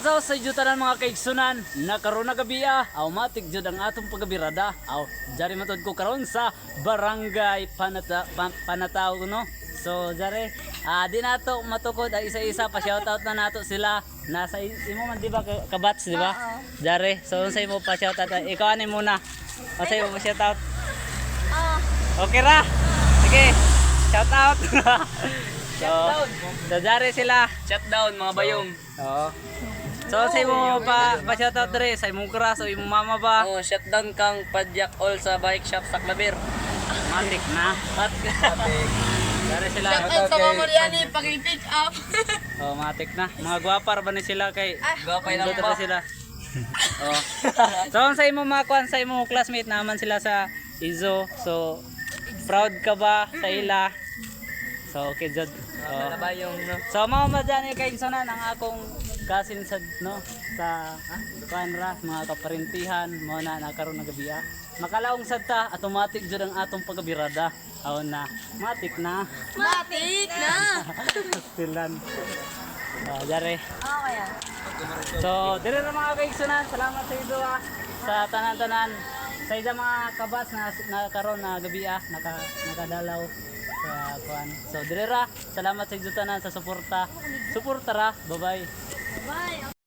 So sa tanan mga kaigsunan, nakaroon na gabi automatic jud ang atong pagabirada. Jari matod ko karon sa Barangay Panataw no. So jari di nato matukod ang isa-isa pa shoutout na nato sila. Nasa imo man di ba kabats di ba? Jari, so sa imo pa shoutout. Ikaw ani muna. O sa imo pa shoutout. Okay ra. Sige. Shoutout. So jari sila. Shutdown mga bayong. Oo. So sa imo pa shoutout dre sa imong kura sa imong mama ba? Oh, shutdown kang padyak all sa bike shop sa Claver. Matik na. Matik. Dari sila. Shoutout sa Mamoriani, paki-pick up. Oh, matik na. Mga gwapar ba ni sila kay Gwapay na dito pa. sila. Oh. So sa imo mga kwan sa imong classmate naman sila sa Izo. So proud ka ba sa ila? So okay jud. Mga bayong no. So mga madyan kay sunan ang akong kasin sa no sa kanra mga kaparintihan mo na nakaroon na gabi. Makalaong sad ta automatic jud ang atong pagabirada. Aw na matik na. Matik na! Stilan. Jare. Okay yan. So, dire na mga kaigsunan, salamat sa ido sa tanan-tanan. Sa ida mga kabas na nakaroon na gabi nakadalaw sa kuan. So, dire ra, salamat sa ido tanan sa suporta. Suporta ra. Bye-bye. Bye!